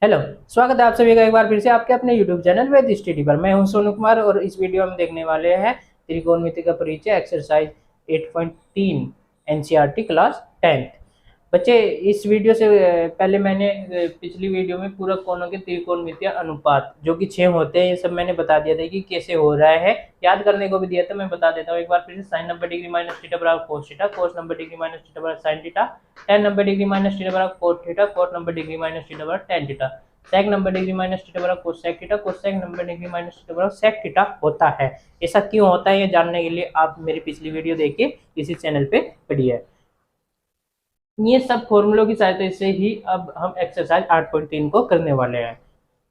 Hello. स्वागत है आप सभी का एक बार फिर से आपके अपने YouTube चैनल वेद स्टडी पर। मैं हूं सोनू कुमार और इस वीडियो में देखने वाले हैं त्रिकोणमिति का परिचय एक्सरसाइज 8.3 एनसीईआरटी क्लास 10th। बच्चे, इस वीडियो से पहले मैंने पिछली वीडियो में पूरक कोणों के त्रिकोणमितीय अनुपात जो कि 6 होते हैं, ये सब मैंने बता दिया था कि कैसे हो रहा है। याद करने को भी दिया था, मैं बता देता हूँ एक बार फिर से। साइन 90 डिग्री माइनस थीटा बराबर cos theta, cos 90 degree minus theta बराबर sine theta, tan 90 degree minus theta बराबर cot theta, cot 90 degree minus theta बराबर tan theta, sec 90 degree minus theta बराबर cosec theta, cosec 90 degree minus theta बराबर sec theta होता है। ऐसा क्यों होता है ये जानने के लिए आप मेरी पिछली वीडियो देखिए, इसी चैनल पे पढ़िए। ये सब फॉर्मूलों की सहायता से ही अब हम एक्सरसाइज 8.3 को करने वाले हैं।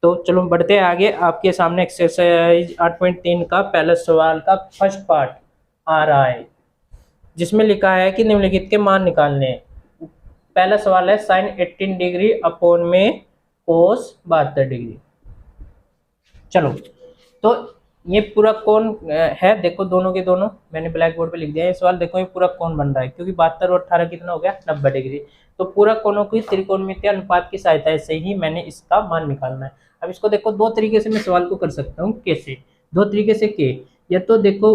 तो चलो बढ़ते हैं आगे। आपके सामने एक्सरसाइज 8.3 का पहला सवाल का फर्स्ट पार्ट आ रहा है, जिसमें लिखा है कि निम्नलिखित के मान निकालने। पहला सवाल है साइन 18 डिग्री अपॉन में कोस 72 डिग्री। चलो, तो ये पूरक कोण है, देखो दोनों के दोनों मैंने ब्लैक बोर्ड पे लिख दिया है। सवाल देखो, ये पूरक कोण बन रहा है क्योंकि 72 और 18 कितना हो गया, 90 डिग्री। तो पूरक कोणों की त्रिकोणमितीय अनुपात की सहायता से ही मैंने इसका मान निकालना है। अब इसको देखो, दो तरीके से मैं सवाल को कर सकता हूँ। कैसे? दो तरीके से के, या तो देखो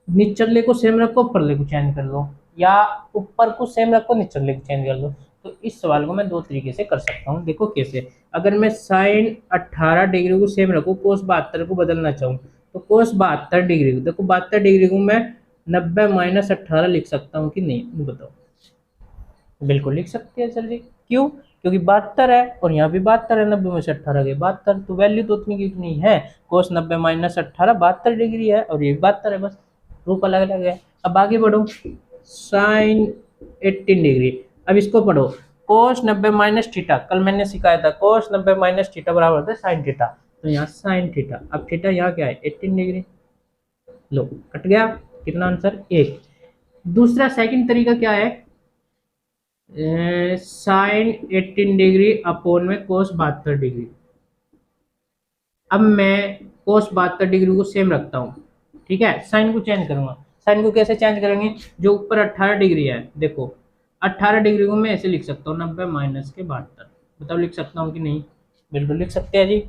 निचले को सेम रखो, ऊपरले को चेंज कर लो, या ऊपर को सेम रखो, निचले को चेंज कर लो। तो इस सवाल को मैं दो तरीके से कर सकता हूँ। देखो कैसे। अगर मैं साइन 18 डिग्री को सेम रखूँ, कोस 72 को बदलना चाहूँ, तो कोस 72 डिग्री को, देखो 72 डिग्री को मैं 90 माइनस 18 लिख सकता हूँ कि नहीं, बताओ। बिल्कुल लिख सकते हैं सर जी। क्यों? क्योंकि 72 है और यहाँ भी 72 है, 90 में से 18 गए 72, तो वैल्यू तो उतनी की उतनी है। कोस 90 माइनस 18 72 डिग्री है और ये 72 है, बस रूप अलग अलग है। अब आगे बढ़ो, साइन 18 डिग्री। अब इसको पढ़ो, कोस 90 माइनस थीटा, कल मैंने सिखाया था कोस 90 माइनस थीटा बराबर होता है साइन थीटा। तो यहाँ साइन थीटा, अब थीटा यहाँ क्या है, 18 डिग्री। लो कट गया, कितना आंसर, एक। दूसरा सेकंड तरीका क्या है, साइन 18 डिग्री अपोन में कोस 72 डिग्री। अब मैं कोस 72 डिग्री को सेम रखता हूँ, ठीक है। साइन को चेंज करूंगा। साइन को कैसे चेंज करेंगे, जो ऊपर 18 डिग्री है, देखो 18 डिग्री को मैं ऐसे लिख सकता हूँ, 90 माइनस के 72। बताओ लिख सकता हूँ कि नहीं? बिल्कुल लिख सकते हैं जी।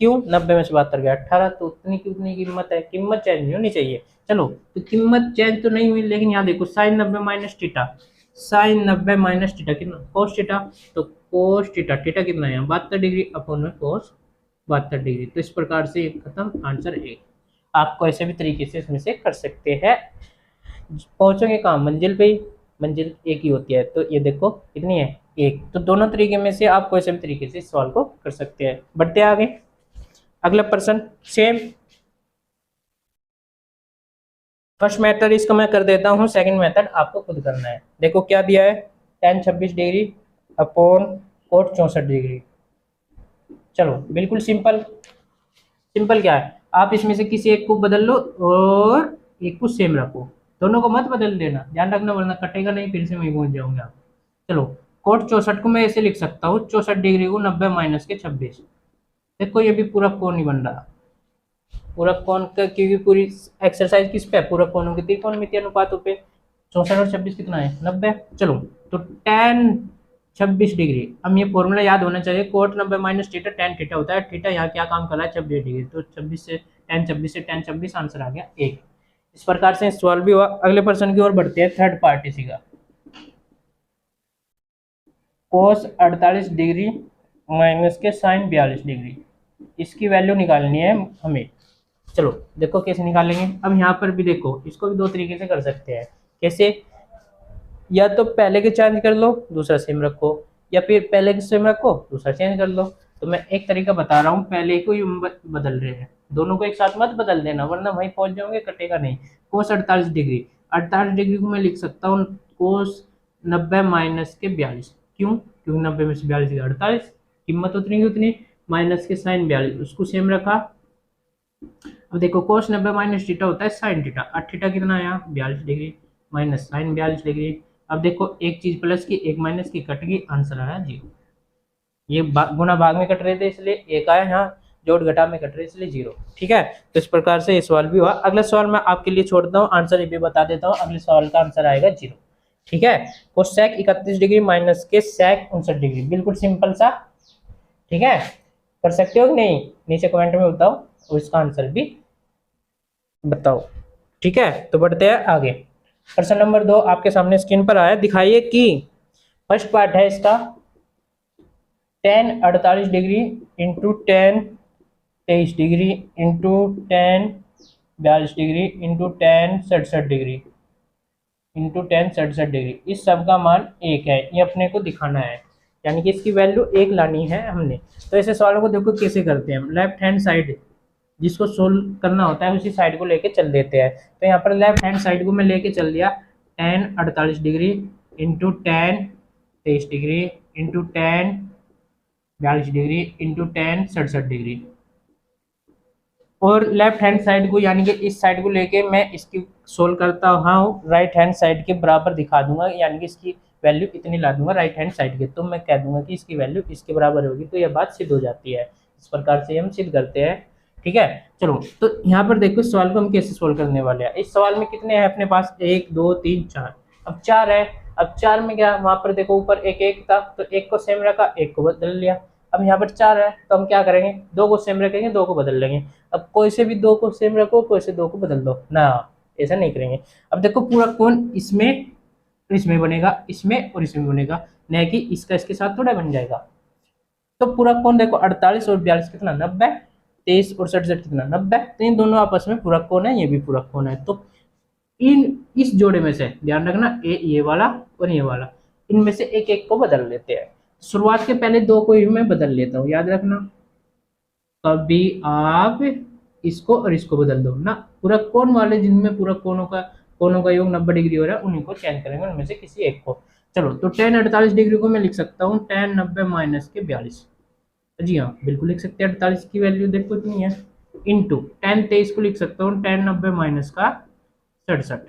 क्यों? 90 में से 72 गया 18, तो उतनी की उतनी कीमत है, कीमत चेंज नहीं होनी चाहिए। चलो, तो कीमत चेंज तो नहीं हुई, लेकिन यहाँ देखो sine 90 minus theta, sine 90 minus theta कितना, कोस थीटा। तो कोस थीटा, थीटा कितना है यहाँ, 72 डिग्री अपॉन में कोस 72 डिग्री। तो इस प्रकार से खत्म, आंसर एक। आपको ऐसे भी तरीके से इसमें से कर सकते हैं। पहुंचोगे कहाँ, मंजिल पे ही। मंजिल एक ही होती है, तो ये देखो कितनी है, एक। तो दोनों तरीके में से आप कोई से भी तरीके से इस सवाल को कर सकते हैं। बढ़ते आगे, अगला प्रश्न सेम। फर्स्ट मेथड इसको मैं कर देता हूँ, सेकंड मेथड आपको खुद करना है। देखो क्या दिया है, ten 26 degree upon coat 64 degree. चलो बिल्कुल सिंपल। सिंपल क्या है, आप इसमें से किसी एक को बदल लो और एक को सेम रखो, दोनों को मत बदल देना, ध्यान रखना, वरना कटेगा नहीं, फिर से वहीं पहुंच जाओगे आप। चलो, कोट 64 को मैं ऐसे लिख सकता हूँ, 64 डिग्री को 90 माइनस के 26। देखो ये भी पूरा कोण नहीं बन रहा, पूरा कोण का, क्योंकि पूरी एक्सरसाइज किस पे है, पूरा कोणों के त्रिकोणमितीय अनुपातों पे। 64 और 26 कितना है, 90। चलो, तो टेन 26 डिग्री। अब ये फॉर्मूला याद होना चाहिए, cot 90 minus theta tan theta होता है। थीटा यहाँ क्या काम कर रहा है, 26 डिग्री, तो 26 से टेन 26 से टेन 26, आंसर आ गया एक। इस प्रकार से सॉल्व भी हुआ। अगले प्रश्न की ओर बढ़ते हैं, थर्ड पार्ट इसी का। कोस 48 डिग्री माइनस के साइन 42 डिग्री, इसकी वैल्यू निकालनी है हमें। चलो देखो कैसे निकालेंगे। अब यहाँ पर भी देखो, इसको भी दो तरीके से कर सकते हैं। कैसे? या तो पहले के चेंज कर लो, दूसरा सेम रखो, या फिर पहले के सेम रखो, दूसरा चेंज कर लो। तो मैं एक तरीका बता रहा हूँ, पहले को ही बदल रहे हैं, दोनों को एक साथ मत बदल देना, वरना वहीं पहुंच जाओगे, कटेगा नहीं। कोस 48 डिग्री, 48 डिग्री को मैं लिख सकता हूँ कोस 90 माइनस के 42। क्यों? क्योंकि 90 में से 42 48, कीमत उतनी की उतनी, माइनस के साइन 42, उसको सेम रखा। अब देखो कोस 90 माइनस थीटा होता है साइन थीटा, और थीटा कितना है यहाँ, 42 डिग्री, माइनस साइन 42 डिग्री। अब देखो एक चीज प्लस की एक माइनस की कट गई, आंसर आया जीरो। ये गुना भाग में कट रहे थे इसलिए एक आया, यहाँ जोड़ घटा में कट रहे इसलिए जीरो। ठीक है, तो इस प्रकार से ये सवाल भी हुआ। अगला सवाल मैं आपके लिए छोड़ता हूँ, आंसर ये भी बता देता हूँ। अगले सवाल का आंसर आएगा जीरो। ठीक है, कोसेक 31 डिग्री माइनस के सेक 59 डिग्री, बिल्कुल सिंपल सा। ठीक है, कर सकते हो कि नहीं, नीचे कमेंट में बताओ और इसका आंसर भी बताओ। ठीक है, तो बढ़ते हैं आगे। प्रश्न नंबर 2 आपके सामने स्क्रीन पर आया, दिखाइए कि फर्स्ट पार्ट है इसका 10 48 degree into 10 23 degree into 10 42 degree into 10 67 degree into 10 67 degree, इस सब का मान 1 है, ये अपने को दिखाना है, यानी कि इसकी वैल्यू 1 लानी है हमने। तो ऐसे सवालों को देखो कैसे करते हैं हम, लेफ्ट हैंड साइड जिसको सोल्व करना होता है उसी साइड को लेके चल देते हैं। तो यहाँ पर लेफ्ट हैंड साइड को मैं लेके चल दिया 10 48 degree into 10 23 degree into 10 42 degree into 10 67 degree, और लेफ्ट हैंड साइड को यानी कि इस साइड को लेके मैं इसकी सोल्व करता हूँ राइट हैंड साइड के बराबर दिखा दूंगा, यानी कि इसकी वैल्यू इतनी ला दूंगा राइट हैंड साइड के, तो मैं कह दूंगा कि इसकी वैल्यू इसके बराबर होगी, तो यह बात सिद्ध हो जाती है। इस प्रकार से हम सिद्ध करते हैं। ठीक है, चलो तो यहाँ पर देखो इस सवाल को हम कैसे सोल्व करने वाले हैं। इस सवाल में कितने हैं अपने पास, 1 2 3 4, अब 4 है। अब 4 में क्या, वहां पर देखो ऊपर एक एक था तो एक को सेम रखा, एक को बदल लिया। अब यहाँ पर 4 है तो हम क्या करेंगे, 2 को सेम रखेंगे, 2 को बदल लेंगे। अब कोई से भी 2 को सेम रखो, कोई से 2 को बदल दो ना, ऐसा नहीं करेंगे। अब देखो पूरा कौन इसमें इसमें बनेगा, इसमें और इसमें बनेगा, नहीं कि इसका इसके साथ थोड़ा बन जाएगा। तो पूरा कौन देखो 48 और 42 कितना 90, 23 और 67 कितना 90, तो इन दोनों आपस में पूरा कौन है, ये भी पूरा कौन है। तो इन इस जोड़े में से ध्यान रखना, ये वाला और ये वाला, इनमें से एक एक को बदल लेते हैं। शुरुआत के पहले 2 को ही मैं बदल लेता हूँ, याद रखना। कभी आप इसको और इसको बदल दो ना, पूरा कोण वाले जिनमें पूरा कोणों का योग 90 डिग्री हो रहा है उन्हीं को चेंज करेंगे, उनमें से किसी एक को। चलो तो 10 48 डिग्री को मैं लिख सकता हूँ 10 90 माइनस के 42, जी हाँ बिल्कुल लिख सकते हैं। 48 की वैल्यू देखो इतनी है, इंटू 10 23 को लिख सकता हूँ 10 90 माइनस का 67,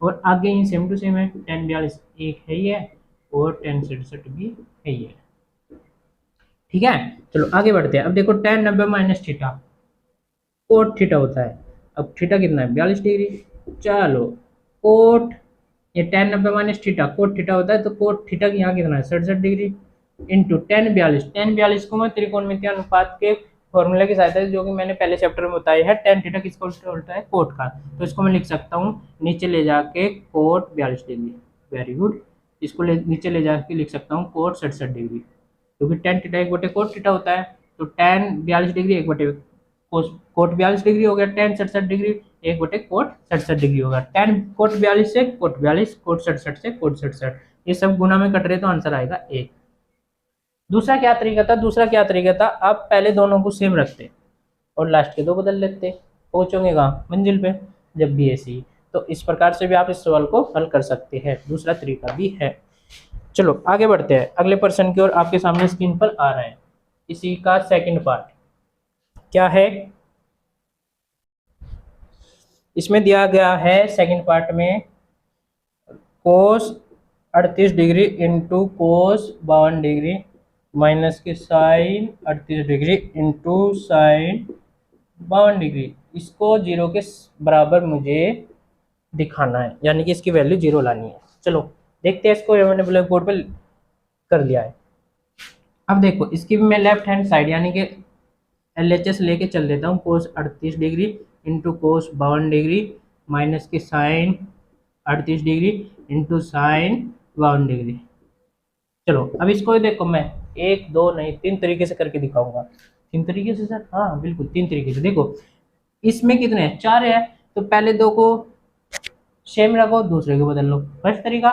और आगे ये सेम टू सेम है, 10 42 एक है ही है और 10 67 भी है ही है। ठीक है, चलो आगे बढ़ते हैं। अब देखो 10 90 माइनस थीटा, कोट थीटा होता है। अब थीटा कितना है 42 डिग्री, चलो कोट ये 10 90 माइनस थीटा कोट थीटा होता है, तो कोट थीटा यहाँ कितना है 67 डिग्री इंटू 10 42 को मैं त्रिकोणमितीय अनुपात के फॉर्मूला की सहायता से, जो कि मैंने पहले चैप्टर में बताया है, टेन थीटा किसका उल्टा है कोट का, तो इसको मैं लिख सकता हूँ नीचे ले जाके कोट 42 डिग्री, वेरी गुड। इसको नीचे ले जाके लिख सकता हूँ कोट 67 डिग्री, क्योंकि टेन थीटा एक बटे कोट थीटा होता है, तो टेन 42 डिग्री एक बटे कोट 42 डिग्री हो गया, टेन 67 डिग्री एक बटे कोट 67 डिग्री होगा। टेन कोट 42 से कोट 42, कोट 67 से कोट 67, ये सब गुना में कट रहे तो आंसर आएगा 1। दूसरा क्या तरीका था, आप पहले दोनों को सेम रखते और लास्ट के 2 बदल लेते, पहुंचोगे कहाँ मंजिल पे, जब भी ऐसी। तो इस प्रकार से भी आप इस सवाल को हल कर सकते हैं, दूसरा तरीका भी है। चलो आगे बढ़ते हैं अगले प्रश्न की ओर, आपके सामने स्क्रीन पर आ रहा है इसी का सेकंड पार्ट। क्या है, इसमें दिया गया है सेकंड पार्ट में cos 38 degree into cos 52 degree minus के sine 38 degree into sine 52 degree, इसको 0 के बराबर मुझे दिखाना है, यानी कि इसकी वैल्यू 0 लानी है। चलो देखते हैं इसको, मैंने ब्लैक बोर्ड पर कर लिया है। अब देखो इसकी भी मैं लेफ्ट हैंड साइड यानी कि LHS लेके चल देता हूँ, cos 38 degree into cos 52 degree minus के sine 38 degree into sine 52 degree. चलो अब इसको देखो मैं 1 2 नहीं 3 तरीके से करके दिखाऊंगा। 3 तरीके से सर, हाँ बिल्कुल 3 तरीके से। देखो इसमें कितने हैं 4 है, तो पहले 2 को सेम रखो दूसरे को बदल लो, फर्स्ट तरीका,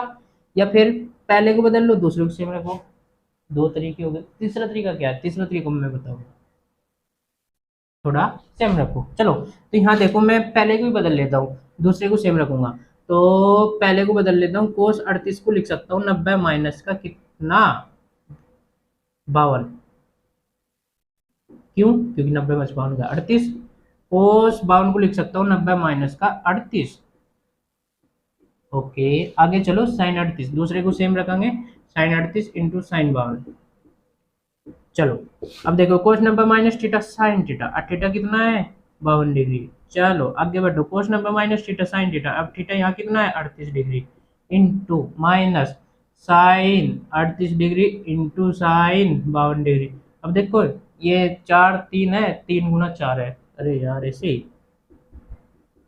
या फिर पहले को बदल लो दूसरे को सेम रखो, 2 तरीके हो गए। तीसरा तरीका क्या है, तीसरा तरीका मैं बताऊंगा, थोड़ा सेम रखो। चलो तो यहाँ देखो मैं पहले को भी बदल लेता हूँ, दूसरे को सेम रखूंगा, तो पहले को बदल लेता हूँ, कोस 38 को लिख सकता हूँ 90 माइनस का कितना 52, क्यों, क्योंकि 90 माइनस 52 का 38, कोस 52 को लिख सकता हूँ 90 माइनस का 38। ओके आगे चलो साइन 38 दूसरे को सेम रखेंगे, साइन 38 इंटू साइन 52। चलो अब देखो cos 90 minus theta sine theta, अब थीटा कितना है 52 डिग्री। चलो आगे बढ़ो, cos 90 minus theta sine theta, अब थीटा यहाँ कितना है 38 degree into minus sine 38 degree into sine 52 degree. अब देखो ये 4 3 है, 3 गुना 4 है, अरे यार ऐसे ही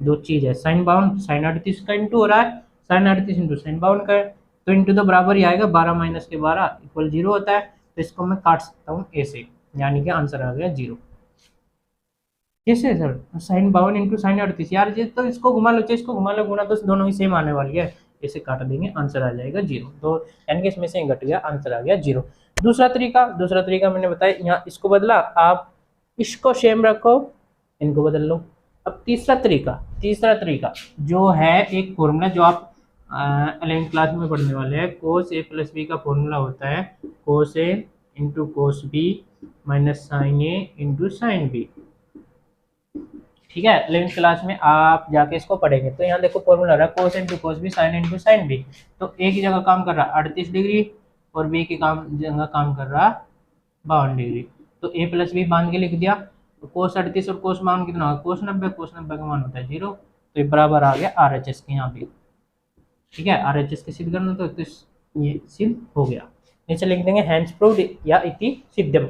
दो चीज है, साइन बाउंड साइन 38 का इंटू हो रहा है, साइन 38 इंटू साइन बाउंड का है, तो इंटू तो बराबर ही आएगा, 12 माइनस के 12 इक्वल 0 होता है, तो इसको मैं काट सकता हूँ ए से, यानी कि आंसर आ गया 0। कैसे सर, साइन 52 इंटू साइन 38, यार ये तो इसको घुमा लो, इसको घुमा लो, गुना तो दोनों ही सेम आने वाली है, इसे काट देंगे आंसर आ जाएगा 0। तो यानी कि इसमें से घट गया, आंसर आ गया 0। दूसरा तरीका मैंने बताया, यहाँ इसको बदला, आप इसको सेम रखो, इनको बदल लो। अब तीसरा तरीका जो है, एक फॉर्मूला जो आप 11th क्लास में पढ़ने वाले हैं, कोस ए प्लस बी का फॉर्मूला होता है cos A into cos B minus sine A into sine B. ठीक है, 11th क्लास में आप जाके इसको पढ़ेंगे। तो यहाँ देखो फॉर्मूला रहा है cos into cos B sine into sine B, तो ए की जगह काम कर रहा 38 डिग्री और बी की जगह काम कर रहा 52 डिग्री, तो ए प्लस बी बांध के लिख दिया। तो कोस 38 और कोस 52 कितना होगा, कोस 90 का मान होता है 0, तो ये बराबर आ गया RHS के यहाँ पे। ठीक है, RHS के सिद्ध करना, तो ये सिद्ध हो गया। नीचे लिख देंगे हैंस प्रूव्ड या इति सिद्धम।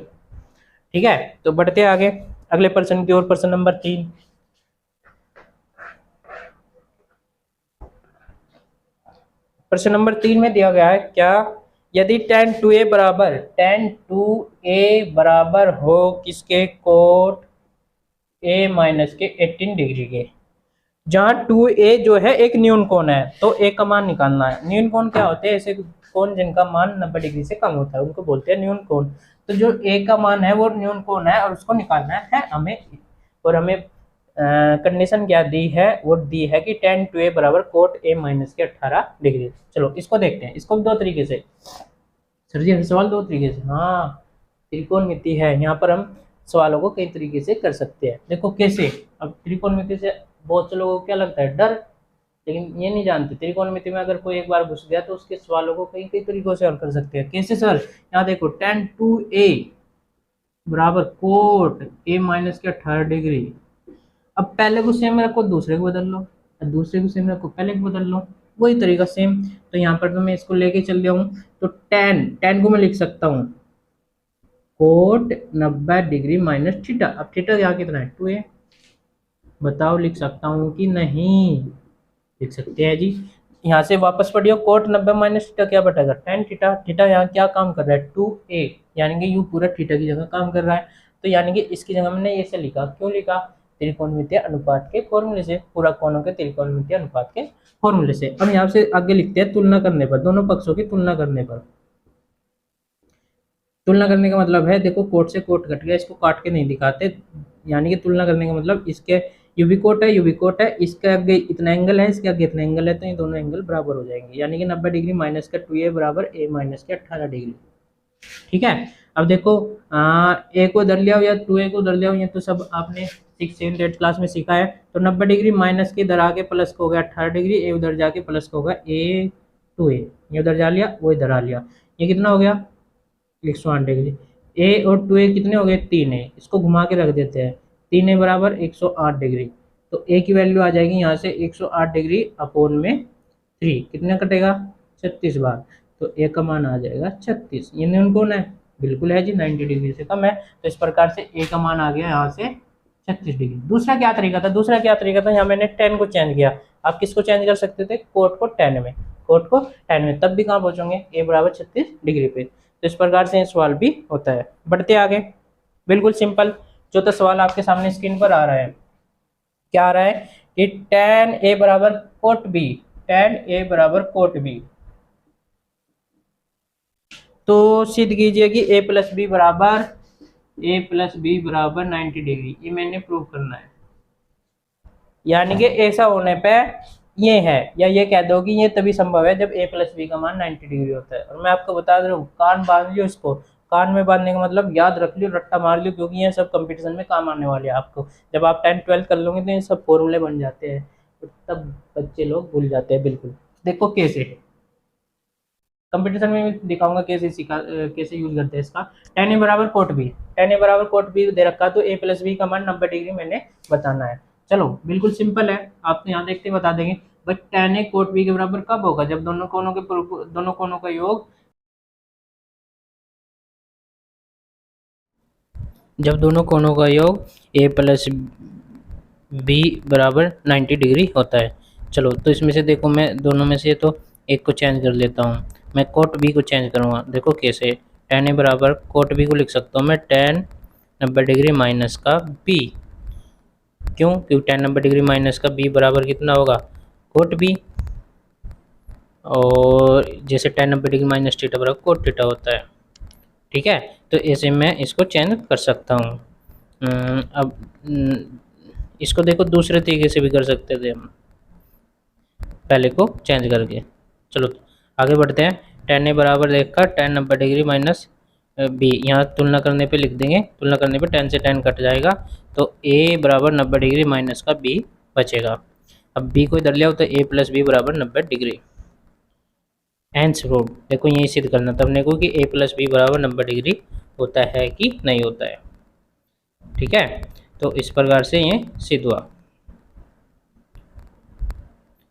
ठीक है, तो बढ़ते आगे अगले प्रश्न की ओर। प्रश्न नंबर 3, प्रश्न नंबर 3 में दिया गया है क्या, यदि tan 2a बराबर हो किसके, कोट a माइनस के 18 डिग्री के, जहां 2a जो है एक न्यून कोण है, तो a का मान निकालना है। न्यून कोण क्या होते हैं, ऐसे कोण जिनका मान 90 डिग्री से कम होता है उनको बोलते हैं न्यून कोण। तो जो a का मान है वो न्यून कोण है और उसको निकालना है हमें, और हमें कंडीशन क्या दी है, वो दी है कि tan 2a बराबर कोट a माइनस के 18 डिग्री। चलो इसको देखते हैं, इसको दो तरीके से, सर जी सवाल दो तरीके से, हाँ त्रिकोणमिति है, यहाँ पर हम सवालों को कई तरीके से कर सकते हैं। देखो कैसे, अब त्रिकोणमिति से बहुत से लोगों को क्या लगता है, डर, लेकिन ये नहीं जानते त्रिकोणमिति में अगर कोई एक बार घुस गया तो उसके सवालों को कई कई तरीकों से हल कर सकते हैं। कैसे सर, यहाँ देखो tan 2a बराबर कोट a माइनस के 18 डिग्री, अब पहले को सेम रखो दूसरे को बदल लो, दूसरे को सेम रखो पहले को बदल लो, वही तरीका सेम। तो यहाँ पर तो मैं इसको लेके चल रहा हूँ, तो tan को मैं लिख सकता हूँ कोट 90 डिग्री माइनस थीटा। अब थीटा यहाँ कितना है 2a, बताओ लिख सकता हूँ कि नहीं, लिख सकते हैं जी। यहाँ से वापस पढ़ियो, कोट 90 माइनस थीटा क्या बटेगा tan थीटा। थीटा यहाँ क्या काम कर रहा है 2a, यानी कि यू पूरा थीटा की जगह काम कर रहा है, तो यानी कि इसकी जगह मैंने ऐसे लिखा, क्यों लिखा, त्रिकोणमितीय अनुपात के फॉर्मूले से, पूरा कोणों के त्रिकोणमितीय अनुपात के फॉर्मूले से। अब यहाँ से आगे लिखते हैं तुलना करने पर, दोनों पक्षों की तुलना करने पर। तुलना करने का मतलब है, देखो कोट से कोट कट गया, इसको काट के नहीं दिखाते, यानी कि तुलना करने का मतलब इसके यू भी कोट है, इसके आगे इतना एंगल है, इसके आगे इतना एंगल है, तो ये दोनों एंगल बराबर हो जाएंगे, यानी कि 90 डिग्री माइनस का 2a बराबर a माइनस के 18 डिग्री। ठीक है, अब देखो ए को उधर लिया या 2a को उधर लिया, ये तो सब आपने 6th 7th 8th क्लास में सीखा है। तो 90 डिग्री माइनस के इधर आके प्लस को हो गया 18 डिग्री, ए उधर जाके प्लस को होगा a 2a, ये उधर जा लिया वो इधर आ लिया, ये कितना हो गया 108 डिग्री। ए और 2a कितने हो गए 3a, इसको घुमा के रख देते हैं, 3a बराबर 108 डिग्री, तो a की वैल्यू आ जाएगी यहाँ से 108 डिग्री अपोन में 3, कितना कटेगा 36 बार, तो a का मान आ जाएगा 36। ये न्यून कोण है, बिल्कुल है जी, 90 डिग्री से कम है, तो इस प्रकार से a का मान आ गया यहाँ से 36 डिग्री। दूसरा क्या तरीका था, यहाँ मैंने tan को चेंज किया, आप किसको चेंज कर सकते थे, कोट को tan में, तब भी कहाँ पहुंचोगे a बराबर 36 डिग्री पे। तो इस प्रकार से सवाल भी होता है। बढ़ते आगे, बिल्कुल सिंपल, जो तो सवाल आपके सामने स्क्रीन पर आ रहा है, क्या आ रहा है कि tan a बराबर कोट b, तो सिद्ध कीजिए कि a प्लस बी बराबर 90 डिग्री, ये मैंने प्रूव करना है, यानी कि ऐसा होने पे ये है, या ये कह दो कि ये तभी संभव है जब a प्लस बी का मान 90 डिग्री होता है। और मैं आपको बता दे रहा हूँ, कान बांध लियो, इसको कान में बांधने का मतलब याद रख लियो, रट्टा मार लियो, क्योंकि ये सब कंपटीशन में काम आने वाले हैं आपको। जब आप 10th 12th कर लोगे तो ये सब फॉर्मूले बन जाते हैं, तो तब बच्चे लोग भूल जाते हैं बिल्कुल। देखो कैसे कंपटीशन में दिखाऊंगा कैसे यूज करते हैं इसका। tan a बराबर कोट बी दे रखा, तो a प्लस बी का मान 90 डिग्री मैंने बताना है। चलो बिल्कुल सिंपल है, आप तो यहाँ देखते बता देंगे, but tan a cot b के बराबर कब होगा, जब दोनों कोणों का योग जब दोनों कोणों का योग ए प्लस बी बराबर 90 डिग्री होता है। चलो तो इसमें से देखो, मैं दोनों में से तो एक को चेंज कर लेता हूँ। मैं कोट बी को चेंज करूँगा। देखो कैसे, tan ए बराबर कोट बी को लिख सकता हूँ मैं tan 90 डिग्री माइनस का बी। क्यों? क्योंकि tan 90 डिग्री माइनस का बी बराबर कितना होगा, कोट बी। और जैसे tan 90 डिग्री माइनस थीटा बराबर कोट थीटा होता है। ठीक है, तो ऐसे मैं इसको चेंज कर सकता हूँ। अब इसको देखो दूसरे तरीके से भी कर सकते थे हम, पहले को चेंज करके। चलो आगे बढ़ते हैं। tan ए बराबर देखा tan 90 डिग्री माइनस बी, यहाँ तुलना करने पे लिख देंगे, तुलना करने पे tan से tan कट जाएगा, तो a बराबर 90 डिग्री माइनस का b बचेगा। अब b को इधर ले आओ तो a प्लस बी बराबर 90 डिग्री। एंस रूट देखो यही सिद्ध करना था अपने को कि a प्लस बी बराबर 90 डिग्री होता है कि नहीं होता है। ठीक है, तो इस प्रकार से ये सिद्ध हुआ।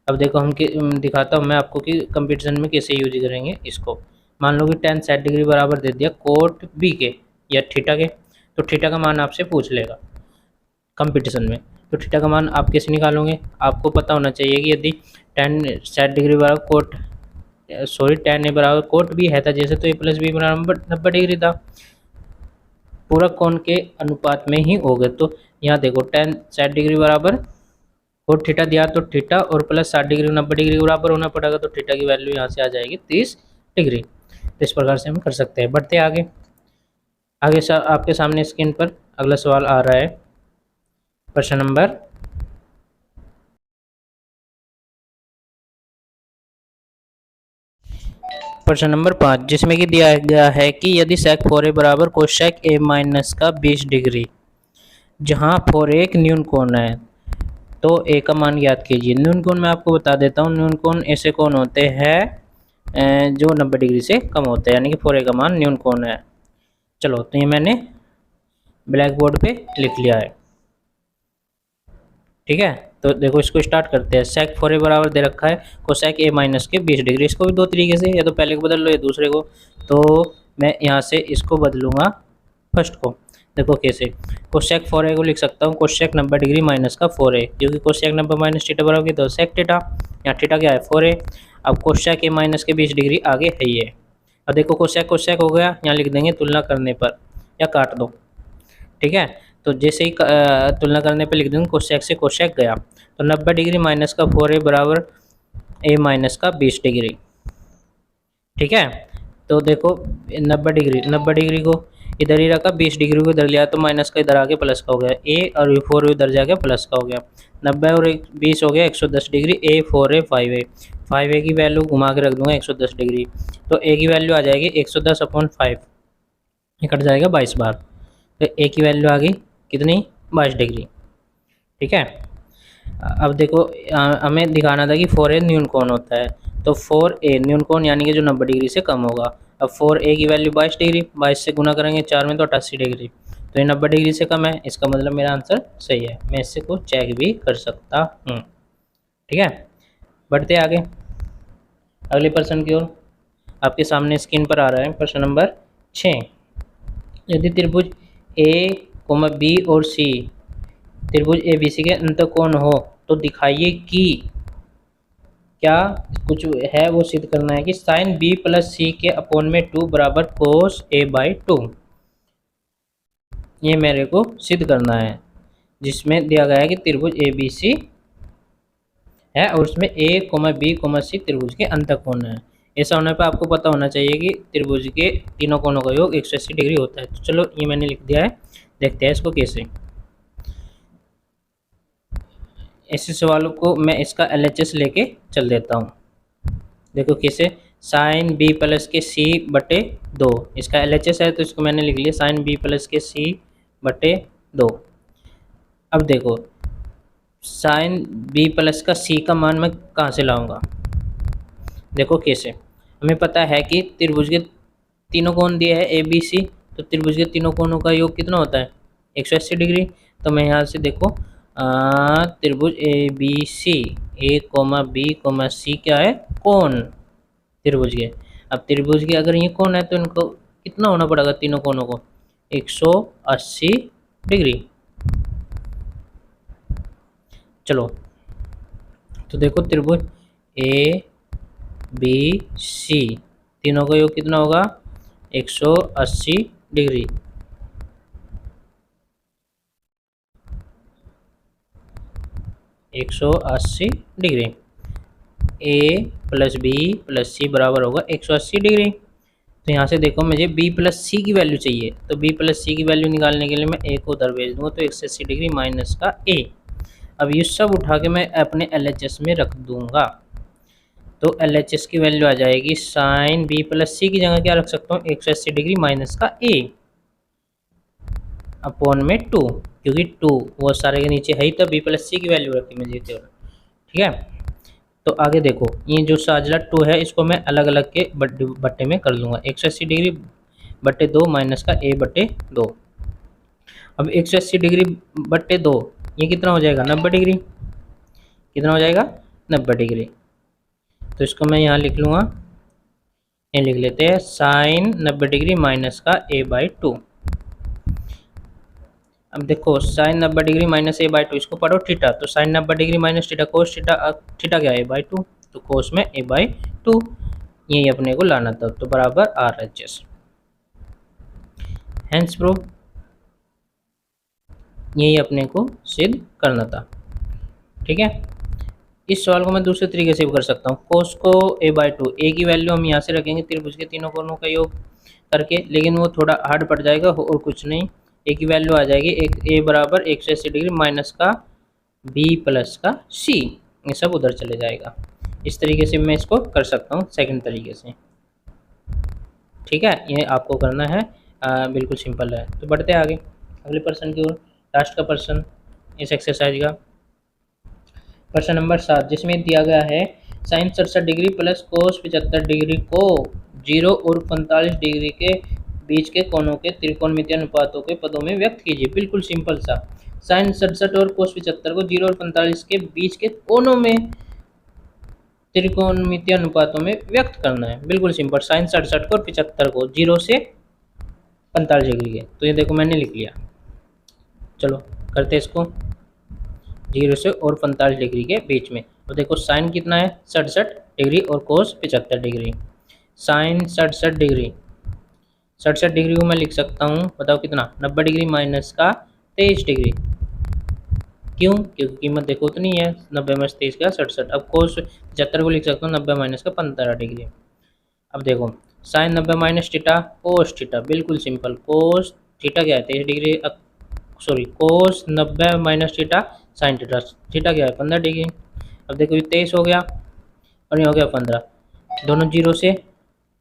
अब देखो हम दिखाता हूँ मैं आपको कि कंपटीशन में कैसे यूज करेंगे इसको। मान लो कि tan 60 डिग्री बराबर दे दिया कोट बी के या थीटा के, तो थीटा का मान आपसे पूछ लेगा कंपटीशन में। तो थीटा का मान आप कैसे निकालोगे, आपको पता होना चाहिए कि यदि tan 60 डिग्री बराबर tan ए बराबर कोट बी है था जैसे, तो a प्लस बी बराबर 90 डिग्री था, पूरक कोण के अनुपात में ही हो गए। तो यहाँ देखो tan 60 डिग्री बराबर कोट थीटा दिया, तो थीटा और प्लस 60 डिग्री 90 डिग्री बराबर होना पड़ेगा, तो थीटा की वैल्यू यहाँ से आ जाएगी 30 डिग्री। तो इस प्रकार से हम कर सकते हैं। बढ़ते आगे। आपके सामने स्क्रीन पर अगला सवाल आ रहा है, प्रश्न नंबर 5, जिसमें कि दिया गया है कि यदि sec 4a बराबर कोसेक a माइनस का 20 डिग्री, जहां 4a एक न्यून कोण है, तो a का मान ज्ञात कीजिए। न्यून कोण मैं आपको बता देता हूँ, न्यून कोण ऐसे कोण होते हैं जो 90 डिग्री से कम होते हैं, यानी कि 4a का मान न्यून कोण है। चलो तो ये मैंने ब्लैक बोर्ड पे लिख लिया है। ठीक है, तो देखो इसको स्टार्ट करते हैं। sec 4a बराबर दे रखा है कोसेक a माइनस के 20 डिग्री। इसको भी दो तरीके से, या तो पहले को बदल लो या दूसरे को। तो मैं यहाँ से इसको बदलूंगा फर्स्ट को। देखो कैसे, कोसेक 4a को लिख सकता हूँ कोसेक 90 डिग्री माइनस का 4a, क्योंकि कोसेक 90 माइनस थीटा बराबर तो सेक थीटा, यहाँ थीटा क्या है 4a। अब कोसेक a माइनस के 20 डिग्री आगे है ये। अब देखो कोसेक कोसेक हो गया, यहाँ लिख देंगे तुलना करने पर, या काट दो। ठीक है, तो जैसे ही तुलना करने पे लिख दूँगा कोसेक से कोसेक गया, तो 90 डिग्री माइनस का 4a बराबर a माइनस का 20 डिग्री। ठीक है, तो देखो 90 डिग्री को इधर ही रखा, 20 डिग्री को इधर लिया, तो माइनस का इधर आके प्लस का हो गया a, और 4 इधर जाके प्लस का हो गया। 90 और 20 हो गया 110 degree, a 4a 5a। 5a की वैल्यू घुमा के रख दूंगा 110 डिग्री, तो a की वैल्यू आ जाएगी 110/5, ये कट जाएगा 22 बार। तो a की वैल्यू आ गई कितनी, 22 डिग्री। ठीक है, अब देखो हमें दिखाना था कि 4a न्यून कोण होता है, तो 4a न्यून कोण यानी कि जो 90 डिग्री से कम होगा। अब 4a की वैल्यू 22 डिग्री, 22 से गुना करेंगे 4 में तो 88 डिग्री, तो ये 90 डिग्री से कम है, इसका मतलब मेरा आंसर सही है। मैं इससे को चेक भी कर सकता हूँ। ठीक है, बढ़ते आगे अगले प्रश्न की ओर। आपके सामने स्क्रीन पर आ रहा है प्रश्न नंबर 6। यदि त्रिभुज ए बी और सी त्रिभुज ए बी सी के अंतःकोण हो, तो दिखाइए कि क्या कुछ है वो सिद्ध करना है कि साइन बी प्लस सी के अपोन में 2 बराबर कोस ए बाई 2। ये मेरे को सिद्ध करना है, जिसमें दिया गया है कि त्रिभुज ए बी सी है और उसमें ए बी सी त्रिभुज के अंतःकोण है। ऐसा होने पर आपको पता होना चाहिए कि त्रिभुज के तीनों कोणों का योग 180 डिग्री होता है। तो चलो ये मैंने लिख दिया है, देखते हैं इसको कैसे। ऐसे सवालों को मैं इसका LHS लेके चल देता हूँ। देखो कैसे, साइन बी प्लस के सी बटे 2, इसका LHS है, तो इसको मैंने लिख लिया साइन बी प्लस के सी बटे 2। अब देखो साइन बी प्लस का सी का मान मैं कहाँ से लाऊंगा, देखो कैसे। हमें पता है कि त्रिभुज के तीनों कोण दिए हैं ए बी सी, तो त्रिभुज के तीनों कोणों का योग कितना होता है 180 डिग्री। तो मैं यहाँ से देखो त्रिभुज A B C, A B C क्या है, कोण त्रिभुज के। अब त्रिभुज के अगर ये कोण है तो इनको कितना होना पड़ेगा तीनों कोणों को 180 डिग्री। चलो तो देखो त्रिभुज ए बी सी तीनों का योग कितना होगा 180 डिग्री। एक सौ अस्सी डिग्री। ए प्लस बी प्लस सी बराबर होगा 180 डिग्री। तो यहाँ से देखो मुझे b प्लस सी की वैल्यू चाहिए, तो b प्लस सी की वैल्यू निकालने के लिए मैं a को उधर भेज दूंगा, तो 180 डिग्री माइनस का a। अब ये सब उठा के मैं अपने LHS में रख दूंगा, तो LHS की वैल्यू आ जाएगी साइन b प्लस सी की जगह क्या रख सकता हूँ 180 डिग्री माइनस का a अपॉन में 2, क्योंकि 2 वो सारे के नीचे है ही, तो b प्लस सी की वैल्यू रखी मुझे केवल। ठीक है, तो आगे देखो ये जो साजला 2 है इसको मैं अलग अलग के बट्टे में कर लूँगा। 180 डिग्री बट्टे 2 माइनस का a बट्टे 2। अब 180 डिग्री बट्टे 2 ये कितना हो जाएगा 90 डिग्री। कितना हो जाएगा 90 डिग्री। तो इसको मैं यहाँ लिख लूँगा, ये लिख लेते हैं साइन 90 डिग्री माइनस का a/2। अब देखो साइन 90 डिग्री माइनस a/2 इसको पढ़ो थीटा, तो sine 90 degree minus theta cos theta, theta क्या है a/2, तो कोस में a/2 यही अपने को लाना था, तो बराबर RHS। हेंस प्रूव यही अपने को सिद्ध करना था। ठीक है, इस सवाल को मैं दूसरे तरीके से भी कर सकता हूँ। कोस को a/2, a की वैल्यू हम यहाँ से रखेंगे त्रिभुज के तीनों कोणों का योग करके, लेकिन वो थोड़ा हार्ड पड़ जाएगा और कुछ नहीं। a की वैल्यू आ जाएगी a बराबर 180 डिग्री माइनस का b प्लस का c, ये सब उधर चले जाएगा। इस तरीके से मैं इसको कर सकता हूँ सेकंड तरीके से। ठीक है, ये आपको करना है, बिल्कुल सिंपल है। तो बढ़ते हैं आगे अगले प्रश्न की ओर। लास्ट का प्रश्न इस एक्सरसाइज का प्रश्न नंबर 7, जिसमें दिया गया है sine 67 degree plus cos 75 degree को 0 और 45 डिग्री के बीच के कोणों के त्रिकोणमितीय अनुपातों के पदों में व्यक्त कीजिए। बिल्कुल सिंपल सा, साइन 67 और कोस 75 को 0 और 45 के बीच के कोणों में त्रिकोणमितीय अनुपातों में व्यक्त करना है। बिल्कुल सिंपल, साइन 67 को और 75 को 0 से 45 डिग्री के, तो ये देखो मैंने लिख लिया। चलो करते हैं इसको 0 से और 45 डिग्री के बीच में। तो देखो साइन कितना है 67 डिग्री और कोस 75 डिग्री। साइन 67 डिग्री, 67 डिग्री को मैं लिख सकता हूँ, बताओ कितना 90 डिग्री माइनस का 23 डिग्री। क्यों? क्योंकि कीमत देखो उतनी है, 90 माइनस 23 का 67। अब कोस 75 को लिख सकता हूँ 90 माइनस का 15 डिग्री। अब देखो sine 90 minus theta cos theta, बिल्कुल सिंपल, कोस थीटा क्या है 23 degree, sorry cos 90 minus theta sine theta, theta क्या है 15 डिग्री। अब देखो ये 23 हो गया और ये हो गया 15, दोनों 0 से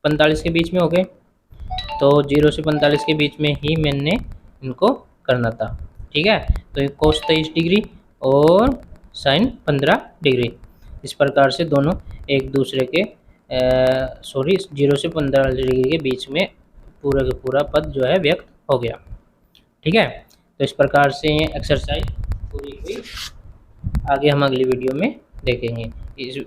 45 के बीच में हो गए, तो 0 से 45 के बीच में ही मैंने इनको करना था। ठीक है, तो ये कोस 23 डिग्री और साइन 15 डिग्री, इस प्रकार से दोनों एक दूसरे के 0 से 15 डिग्री के बीच में पूरा का पूरा पद जो है व्यक्त हो गया। ठीक है, तो इस प्रकार से ये एक्सरसाइज पूरी हुई। आगे हम अगली वीडियो में देखेंगे। इस